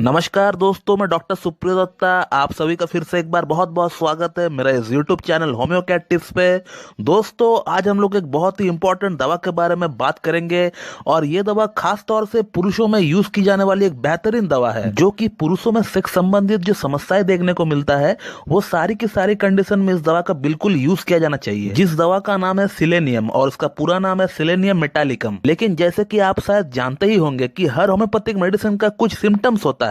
नमस्कार दोस्तों, मैं डॉक्टर सुप्रिय दत्ता। आप सभी का फिर से एक बार बहुत बहुत स्वागत है मेरा इस यूट्यूब चैनल होम्योपैथ टिप्स पे। दोस्तों, आज हम लोग एक बहुत ही इंपॉर्टेंट दवा के बारे में बात करेंगे और ये दवा खास तौर से पुरुषों में यूज की जाने वाली एक बेहतरीन दवा है, जो कि पुरुषों में सेक्स संबंधित जो समस्याएं देखने को मिलता है वो सारी की सारी कंडीशन में इस दवा का बिल्कुल यूज किया जाना चाहिए। जिस दवा का नाम है सिलेनियम और उसका पूरा नाम है सिलेनियम मेटालिकम। लेकिन जैसे कि आप शायद जानते ही होंगे कि हर होम्योपैथिक मेडिसिन का कुछ सिम्टम्स होता है,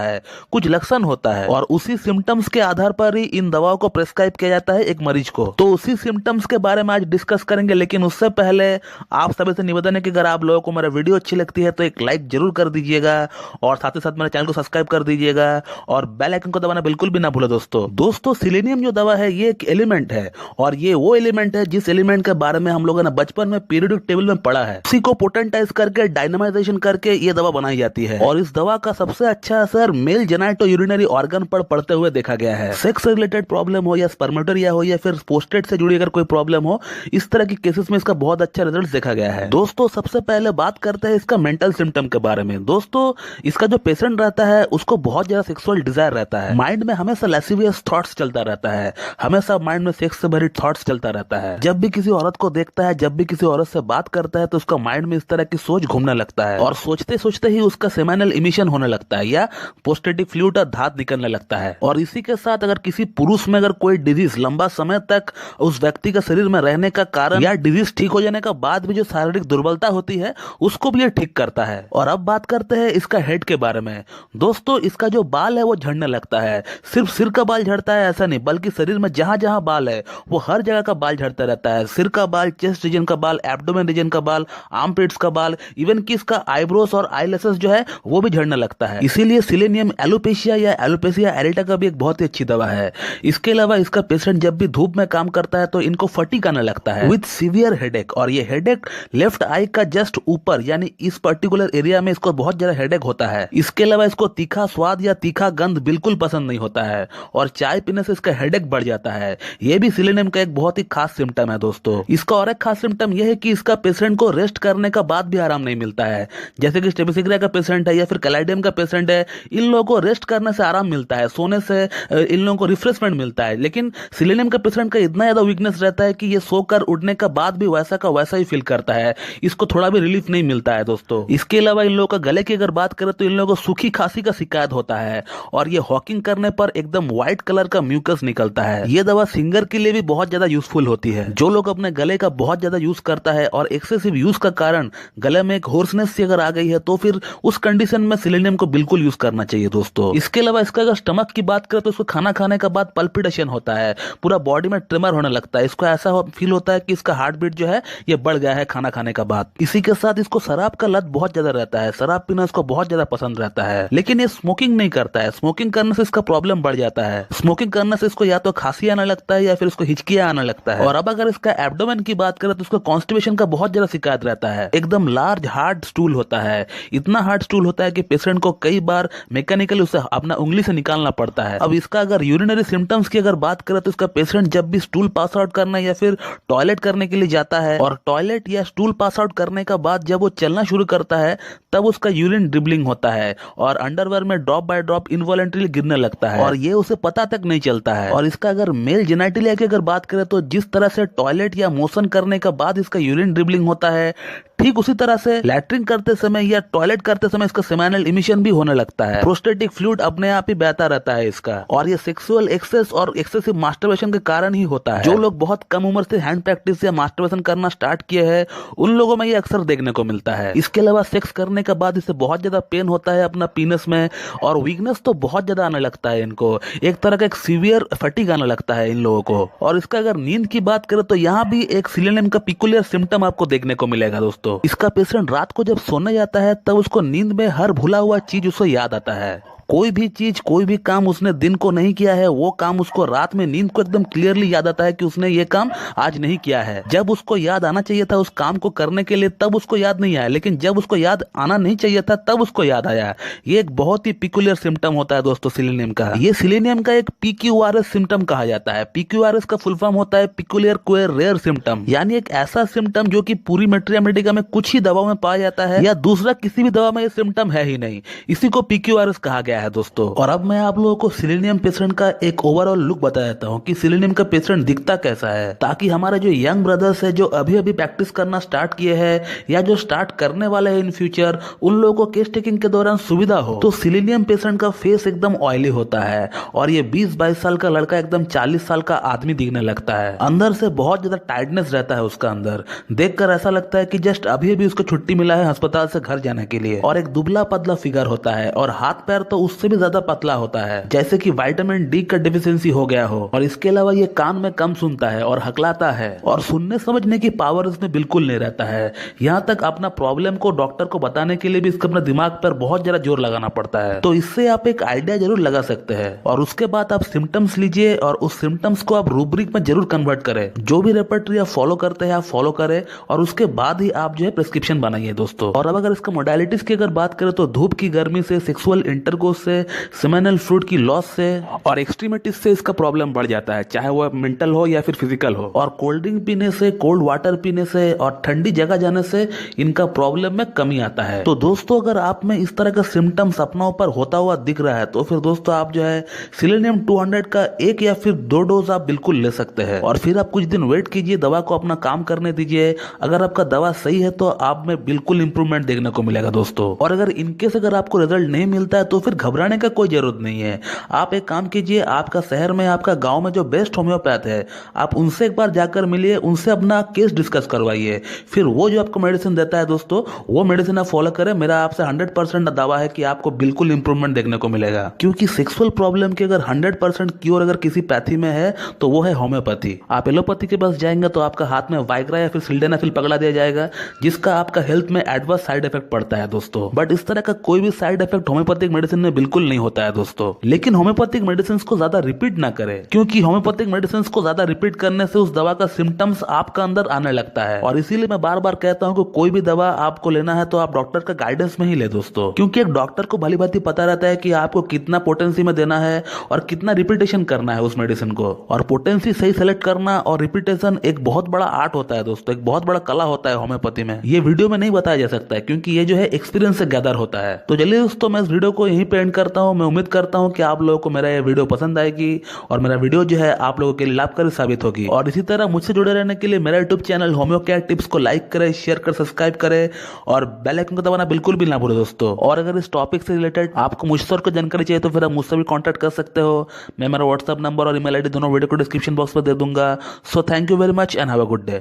कुछ लक्षण होता है और उसी सिम्टम्स के आधार पर ही इन दवाओं को प्रेस्क्राइब किया जाता है एक मरीज को। तो उसी सिम्टम्स के बारे में आज डिस्कस करेंगे। लेकिन उससे पहले आप सभी से निवेदन है कि अगर आप लोगों को मेरा वीडियो अच्छी लगती है तो एक लाइक जरूर कर दीजिएगा और साथ ही साथ मेरे चैनल को सब्सक्राइब कर दीजिएगा और बेल आइकन को दबाना बिल्कुल भी ना भूले। दोस्तों सिलेनियम जो दवा है ये एक एलिमेंट है और ये वो एलिमेंट है जिस एलिमेंट के बारे में हम लोगों ने बचपन में पीरियोडिक टेबल में पढ़ा है। उसी को पोटेंटाइज करके डायनामाइजेशन करके ये दवा बनाई जाती है और इस दवा का सबसे अच्छा असर मेल जेनाइटो यूरिनरी ऑर्गन पर पड़ते हुए देखा गया है। सेक्स रिलेटेड प्रॉब्लम हो या स्पर्मेटोरिया हो या फिर प्रोस्टेट से जुड़ी अगर कोई प्रॉब्लम हो, इस तरह की केसेस में इसका बहुत अच्छा रिजल्ट देखा गया है। दोस्तों, सबसे पहले बात करते हैं इसका मेंटल सिम्टम के बारे में। दोस्तों, इसका जो पेशेंट रहता है उसको बहुत ज्यादा सेक्सुअल डिजायर रहता है। माइंड में हमेशा लैसिवियस थॉट्स चलता रहता है, हमेशा माइंड में सेक्स से भरी थॉट्स चलता रहता है। जब भी किसी औरत को देखता है, जब भी किसी औरत से बात करता है तो उसका माइंड में इस तरह की सोच घूमने लगता है और सोचते सोचते ही उसका सेमिनल इमिशन होने लगता है या प्रोस्टेटिक फ्लूइड धात निकलने लगता है। और इसी के साथ अगर किसी पुरुष में अगर कोई डिजीज लंबा समय तक उस व्यक्ति के शरीर में रहने का कारण या डिजीज ठीक हो जाने का बाद भी जो शारीरिक दुर्बलता होती है उसको भी ये ठीक करता है। और अब बात करते हैं इसका हेड के बारे में। दोस्तों, इसका जो बाल है वो झड़ने लगता है। सिर्फ सिर का बाल झड़ता है ऐसा नहीं, बल्कि शरीर में जहां जहां बाल है वो हर जगह का बाल झड़ता रहता है। सिर का बाल, चेस्ट रीजन का बाल, एब्डोमेन रीजन का बाल, आर्मपिट्स का बाल, इवन कि इसका आईब्रोस और आईलैशेस जो है वो भी झड़ने लगता है। इसीलिए सिलेनियम एलोपेशिया या एलोपेशिया एरेटा का भी एक बहुत ही अच्छी दवा है। इसके अलावा इसका पेशेंट जब भी धूप में काम करता है तो इनको फटीग आने लगता है विद सीवियर हेडेक, और ये हेडेक लेफ्ट आई का जस्ट ऊपर यानी इस पर्टिकुलर एरिया में इसको बहुत ज्यादा हेडेक होता है। इसके अलावा इसको तीखा स्वाद या तीखा गंध बिल्कुल पसंद नहीं होता है और चाय पीने से इसका हेडेक बढ़ जाता है। यह भी सिलेनियम का एक बहुत ही खास सिम्टम है। दोस्तों, इसका और एक खास सिम्टम यह है कि इसका पेशेंट को रेस्ट करने का बाद भी आराम नहीं मिलता है। जैसे कि स्टेफिसिग्रा का पेशेंट है या फिर कैलाइडियम का पेशेंट है, इन लोगों को रेस्ट करने से आराम मिलता है, सोने से इन लोगों को रिफ्रेशमेंट मिलता है। लेकिन सिलेनियम का पेशेंट का इतना ज्यादा वीकनेस रहता है कि ये सोकर उठने का बाद भी वैसा का वैसा ही फील करता है, इसको थोड़ा भी रिलीफ नहीं मिलता है। दोस्तों, इसके अलावा इन लोगों का गले की अगर बात करें तो इन लोगों को सूखी खांसी का शिकायत होता है और ये हॉकिंग करने पर एकदम व्हाइट कलर का म्यूकस निकलता है। ये दवा सिंगर के लिए भी बहुत ज्यादा यूजफुल होती है। जो लोग अपने गले का बहुत ज्यादा यूज करता है और एक्सेसिव यूज का कारण गले में एक होर्सनेस सी अगर आ गई है तो फिर उस कंडीशन में सिलेनियम को बिल्कुल यूज करना चाहिए। दोस्तों, इसके अलावा इसका अगर स्टमक की बात करें तो इसको खाना खाने के बाद पल्पिटेशन होता है, पूरा बॉडी में ट्रिमर होने लगता है। इसको ऐसा फील होता है कि इसका हार्ट बीट जो है ये बढ़ गया है खाना खाने का बाद। इसी के साथ इसको शराब का लत बहुत ज्यादा रहता है, शराब पीना इसको बहुत ज्यादा पसंद रहता है। लेकिन ये स्मोकिंग नहीं करता है, स्मोकिंग करने से इसका प्रॉब्लम बढ़ जाता है। स्मोकिंग करने से इसको या तो खांसी आने लगता है या फिर इसको हिचकियां आने लगता है। और अब अगर इसका एब्डोमेन की बात करें तो इसको कॉन्स्टिपेशन का बहुत ज्यादा शिकायत रहता है। एकदम लार्ज हार्ड स्टूल होता है, इतना हार्ड स्टूल होता है कि पेशेंट को कई बार मैकेनिकली उसे अपना उंगली से निकालना पड़ता है। अब इसका अगर यूरिनरी सिम्टम्स की अगर बात करें तो इसका पेशेंट जब भी स्टूल पास आउट करना या फिर टॉयलेट करने के लिए जाता है और टॉयलेट या स्टूल पास आउट करने का बाद जब वो चलना शुरू करता है तब उसका यूरिन ड्रिबलिंग होता है और अंडरवेयर में ड्रॉप बाय ड्रॉप इनवॉलंटरीली गिरने लगता है और ये उसे पता तक नहीं चलता है। और इसका अगर मेल जेनिटलिया की अगर बात करें तो जिस तरह से टॉयलेट या मोशन करने के बाद इसका यूरिन ड्रिबलिंग होता है, ठीक उसी तरह से लैट्रिन करते समय या टॉयलेट करते समय इसका सेमिनल इमिशन भी होने लगता है। प्रोस्टेटिक फ्लूइड अपने आप ही बहता रहता है इसका, और ये सेक्सुअल एक्सेस और एक्सेसिव मास्टरबेशन के कारण ही होता है। जो लोग बहुत कम उम्र से हैंड प्रैक्टिस या मास्टरबेशन करना स्टार्ट किए हैं उन लोगों में ये अक्सर देखने को मिलता है। इसके अलावा सेक्स करने के बाद इसे बहुत ज्यादा पेन होता है अपना पीनस में और वीकनेस तो बहुत ज्यादा आने लगता है इनको, एक तरह का एक सीवियर फटीग आने लगता है इन लोगों को। और इसका अगर नींद की बात करें तो यहाँ भी एक सिलेनियम का पिकुलियर सिम्टम आपको देखने को मिलेगा। दोस्तों, इसका पेशेंट रात को जब सोने जाता है तब उसको नींद में हर भूला हुआ चीज उसे याद आता है। कोई भी चीज, कोई भी काम उसने दिन को नहीं किया है वो काम उसको रात में नींद को एकदम क्लियरली याद आता है कि उसने ये काम आज नहीं किया है। जब उसको याद आना चाहिए था उस काम को करने के लिए तब उसको याद नहीं आया, लेकिन जब उसको याद आना नहीं चाहिए था तब उसको याद आया। ये एक बहुत ही पिकुलियर सिम्टम होता है दोस्तों सिलेनियम का। ये सिलेनियम का एक PQRS सिम्टम कहा जाता है। PQRS का फुल फॉर्म होता है पिकुलियर क्वेर रेयर सिम्टम, यानी एक ऐसा सिम्टम जो कि पूरी मेट्रिया मेडिका में कुछ ही दवाओं में पाया जाता है या दूसरा किसी भी दवा में ये सिम्टम है ही नहीं। इसी को PQRS कहा गया है दोस्तों। और अब मैं आप लोगों को सिलेनियम पेशेंट का एक ओवरऑल लुक बता देता हूँ कि सिलेनियम का पेशेंट दिखता कैसा है, ताकि हमारे जो यंग ब्रदर्स है जो अभी अभी प्रैक्टिस करना स्टार्ट किए हैं या जो स्टार्ट करने वाले हैं इन फ्यूचर, उन लोगों को केस टेकिंग के दौरान सुविधा हो। तो सिलेनियम पेशेंट का फेस एकदम ऑयली होता है और ये 20-22 साल का लड़का एकदम 40 साल का आदमी दिखने लगता है। अंदर से बहुत ज्यादा टायर्डनेस रहता है उसका अंदर, देखकर ऐसा लगता है कि जस्ट अभी अभी उसको छुट्टी मिला है अस्पताल से घर जाने के लिए। और एक दुबला पतला फिगर होता है और हाथ पैर तो उससे भी ज्यादा पतला होता है, जैसे कि विटामिन डी का डिफिशियंसी हो गया हो। और इसके अलावा ये कान में कम सुनता है और हकलाता है और सुनने समझने की पावर इसमें बिल्कुल नहीं रहता है। यहाँ तक अपना प्रॉब्लम को डॉक्टर को बताने के लिए भी इसको अपने दिमाग पर बहुत ज्यादा जोर लगाना पड़ता है। तो इससे आप एक आइडिया जरूर लगा सकते हैं। और उसके बाद आप सिम्टम्स लीजिए और उस सिम्टम्स को आप रूब्रिक में जरूर कन्वर्ट करें। जो भी रेपर्टरी आप फॉलो करते हैं आप फॉलो करें और उसके बाद ही आप जो है प्रिस्क्रिप्शन बनाइए दोस्तों। और अब अगर इसका मोडालिटीज की अगर बात करें तो धूप की गर्मी से, सेक्सुअल इंटरकोर्स से, सेमेनल फ्लूइड की लॉस से और एक्सट्रीमिटीज से इसका प्रॉब्लम बढ़ जाता है, चाहे वो मेंटल हो या फिर फिजिकल हो। और कोल्ड ड्रिंक पीने से, कोल्ड वाटर पीने से और ठंडी जगह जाने से इनका प्रॉब्लम में कमी आता है। तो दोस्तों अगर आप में इस तरह का सिम्टम्स अपना ऊपर होता हुआ दिख रहा है तो फिर दोस्तों आप जो है सिलेनियम 200 का 1 या फिर 2 डोज आप बिल्कुल ले सकते हैं। और फिर आप कुछ दिन वेट कीजिए, दवा को अपना काम करने दीजिए। अगर आपका दवा सही है तो आप में बिल्कुल इंप्रूवमेंट देखने को मिलेगा दोस्तों। और अगर इनकेस अगर आपको रिजल्ट नहीं मिलता है तो फिर घबराने का कोई जरूरत नहीं है। आप एक काम कीजिए, आपका शहर में, आपका गांव में जो बेस्ट होम्योपैथ है आप उनसे एक बार जाकर मिलिए, उनसे अपना केस डिस्कस करवाइए। फिर वो जो आपको मेडिसिन देता है दोस्तों वो मेडिसिन आप फॉलो करें। मेरा आपसे 100% दावा है कि आपको बिल्कुल इंप्रूवमेंट देखने को मिलेगा। क्योंकि सेक्सुअल प्रॉब्लम की अगर 100% क्योर अगर किसी पैथी में है तो वो है होम्योपैथी। आप एलोपैथी के पास जाएंगे तो आपका हाथ में वाइग्रा या फिर सिल्डेनाफिल पकड़ा दिया जाएगा, जिसका आपका हेल्थ में एडवर्स साइड इफेक्ट पड़ता है दोस्तों। बट इस तरह का कोई भी साइड इफेक्ट होम्योपैथिक मेडिसिन में बिल्कुल नहीं होता है दोस्तों। लेकिन होम्योपैथिक मेडिसिन को ज्यादा रिपीट ना करें, क्योंकि होम्योपैथिक मेडिसिन को ज्यादा रिपीट करने से उस दवा का सिम्टम्स आपका अंदर आने लगता है। और इसीलिए मैं बार बार कहता हूं कि कोई भी दवा आपको लेना है तो आप डॉक्टर का गाइडेंस में ही ले दोस्तों। क्योंकि एक डॉक्टर को भली भांति पता रहता है कि आपको कितना पोटेंसी में देना है और कितना रिपीटेशन करना है उस मेडिसिन को। और पोटेंसी सही सेलेक्ट करना और रिपीटेशन एक बहुत बड़ा आर्ट होता है दोस्तों, एक बहुत बड़ा कला होता है होम्योपैथी में। ये वीडियो में नहीं बताया जा सकता है क्योंकि ये जो है एक्सपीरियंस से गैदर होता है। तो चलिए दोस्तों मैं इस वीडियो को यहीं पे एंड करता हूं। मैं उम्मीद करता हूं कि आप लोगों को मेरा ये वीडियो पसंद आएगी और मेरा वीडियो जो है आप लोगों के लिए लाभकारी साबित होगी। और इसी तरह मुझसे जुड़े रहने के लिए मेरा YouTube channel homeo care tips को लाइक करें, शेयर कर, सब्सक्राइब करें और बेल आइकन को दबाना बिल्कुल भी ना भूलें दोस्तों। और अगर इस टॉपिक से रिलेटेड आपको मुझसे और कोई जानकारी चाहिए तो फिर आप मुझसे भी कांटेक्ट कर सकते हो। मैं मेरा व्हाट्सएप नंबर और ईमेल आईडी दोनों वीडियो को डिस्क्रिप्शन बॉक्स में दे दूंगा। So thank you very much and have a good day.